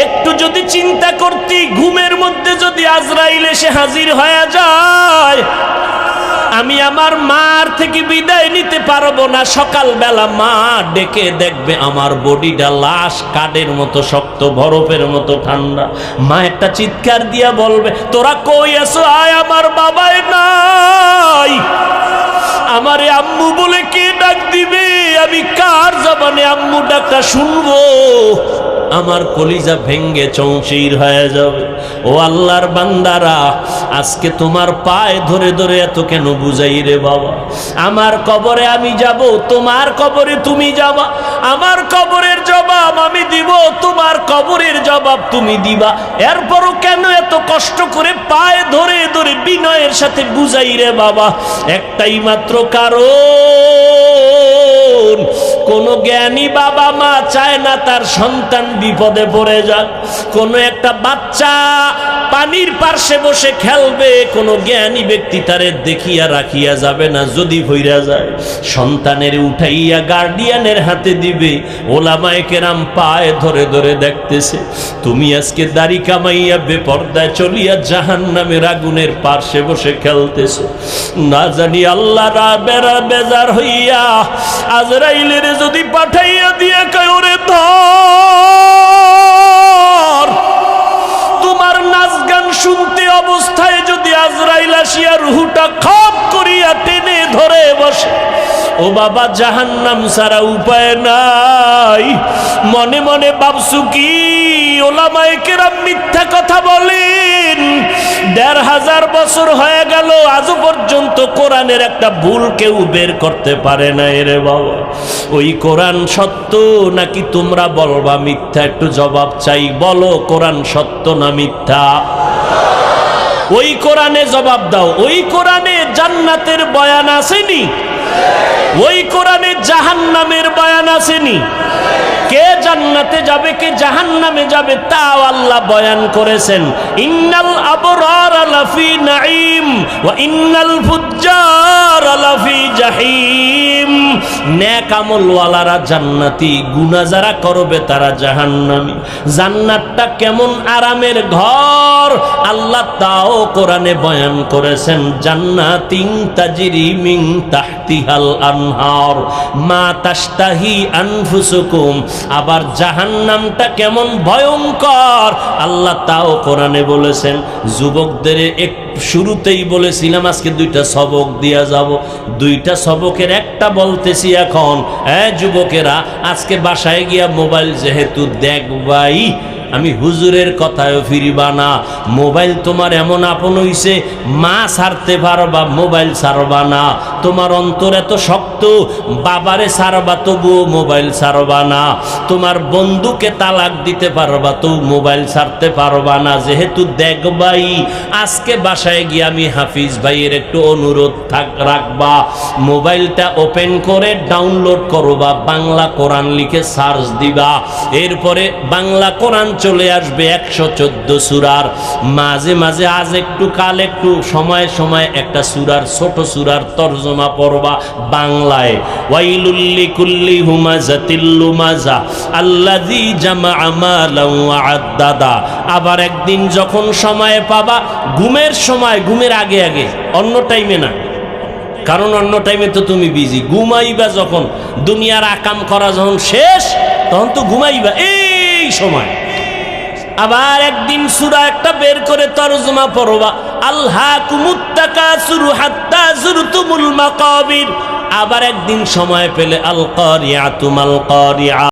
একটু যদি চিন্তা করতি, ঘুমের মধ্যে যদি আজরাইল এসে হাজির হয়ে যায়, আমি আমার মার থেকে বিদায় নিতে পারবো না। সকালবেলা মা ডেকে দেখবে আমার বডিটা লাশ কাঠের মতো শক্ত, বরফের মতো ঠান্ডা। মা একটা চিৎকার দিয়া বলবে, তোরা কই আছো? আয়, আমার বাবাই নাই। আমারে আম্মু বলে কে ডাক দিবে? আমি কার জবানে আম্মু ডাকটা শুনবো? আমার কলিজা ভেঙ্গে চৌচির হয়ে যাবে। ও আল্লাহর বান্দারা, আজকে তোমার পায়ে ধরে ধরে এত কেন বুঝাই রে বাবা? আমার কবরে আমি যাব, তোমার কবরে তুমি যাবা। আমার কবরের জবাব আমি দিব, তোমার কবরের জবাব তুমি দিবা। এরপরও কেন এত কষ্ট করে পায়ে ধরে ধরে বিনয়ের সাথে বুঝাই রে বাবা? একটাই মাত্র কারণ, কোন জ্ঞানী বাবা মা চায় না তার সন্তান বিপদে পড়ে যাক। কোন একটা বাচ্চা পানির পার্শ্বে বসে খেলবে, কোন জ্ঞানী ব্যক্তি তারে দেখিয়া রাখিয়া যাবে না। যদি ভইরা যায়, সন্তানের উঠাইয়া গার্ডিয়ানের হাতে দিবে। ওলামায়ে কেরাম পায়ে ধরে ধরে দেখতেছে, তুমি আজকে দাড়ি কামাইয়া বেপর্দায় চলিয়া জাহান্নামের আগুনের পার্শ্বে বসে খেলতেছো। না জানি আল্লাহ বেজার হইয়া আজরাইলের যদি পাঠাইয়া দিয়ে কয়, ওরে ধর। তোমার নাচ গান শুনতে অবস্থায় যদি আজরাইল আসিয়া রুহুটা খপ করিয়া টেনে ধরে বসে, ও বাবা, জাহান্নাম ছাড়া উপায় নাই। মনে মনে ভাবছু কি ওলামায়ে কেরাম মিথ্যা কথা বলেন? ১৫০০ বছর হয়ে গেল, আজও পর্যন্ত কোরআনের একটা ভুল কেউ বের করতে পারে না রে বাবা। ওই কোরআন সত্য নাকি তোমরা বলবা মিথ্যা? একটু জবাব চাই, বলো কোরআন সত্য না মিথ্যা? ওই কোরআনে জবাব দাও। ওই কোরআনে জান্নাতের বয়ান আসেনি? ওই কোরআনে জাহান্নামের বয়ান আসেনি? কে জান্নাতে যাবে, কে জাহান্নামে যাবে তাও আল্লাহ বয়ান করেছেন। ইন্নাল আবরার লাফি নাঈম ওয়া ইন্নাল ফুজ্জার লাফি জাহিম। নেক আমলওয়ালারা জান্নাতি, গুনাহ যারা করবে তারা জাহান্নামী। জান্নাতটা কেমন আরামের ঘর আল্লাহ তাও কোরআনে বয়ান করেছেন। জান্নাতিন তাজরি মিন তাহতিহাল আনহার মা তাশতাহি আনফুসুকুম। আবার জাহান্নামটা কেমন ভয়ঙ্কর আল্লাহ তাও কোরআনে বলেছেন। যুবকদের শুরুতেই বলেছিলাম আজকে দুইটা সবক দিয়া যাব। দুইটা সবকের একটা বলতেছি এখন। যুবকেরা, আজকে বাসায় গিয়া মোবাইল যেহেতু দেখবাই, আমি হুজুরের কথায়ও ফিরিবা না। মোবাইল তোমার এমন আপন হইছে, মা ছাড়তে পারবা, মোবাইল ছাড়বা না। তোমার অন্তর এত শক্ত, বাবারে ছাড়বা তবুও মোবাইল ছাড়বা না। তোমার বন্ধুকে তালাক দিতে পারবা তো মোবাইল ছাড়তে পারবা না। যেহেতু দেখবাই, আজকে বাসায় গিয়ে আমি হাফিজ ভাইয়ের একটু অনুরোধ রাখবা, মোবাইলটা ওপেন করে ডাউনলোড করবা, বাংলা কোরআন লিখে সার্চ দিবা। এরপরে বাংলা কোরআন চলে আসবে 114 সূরার। মাঝে মাঝে আজ একটু কাল একটু সময় সময় একটা সূরার, ছোট সূরার তরজমা পড়বা বাংলায়। ওয়াইলুল লিকুল্লি হুমাযাতিল লুমাযা আল্লাযী জামাআ মালান ওয়া আদ্দাদা। আবার একদিন যখন সময় পাবা, ঘুমের সময়, ঘুমের আগে আগে, অন্য টাইমে না, কারণ অন্য টাইমে তো তুমি বিজি। ঘুমাইবা যখন, দুনিয়ার আকাম করা যখন শেষ, তখন তো ঘুমাইবা এই সময়। আবার একদিন সূরা একটা বের করে তরজমা পড়বা, আলহাকুমুত তাকাসুর হাত্তা যুরতুমুল মাকাবির। আবার একদিন সময় পেলে আল কারিআতু মাল কারিআ।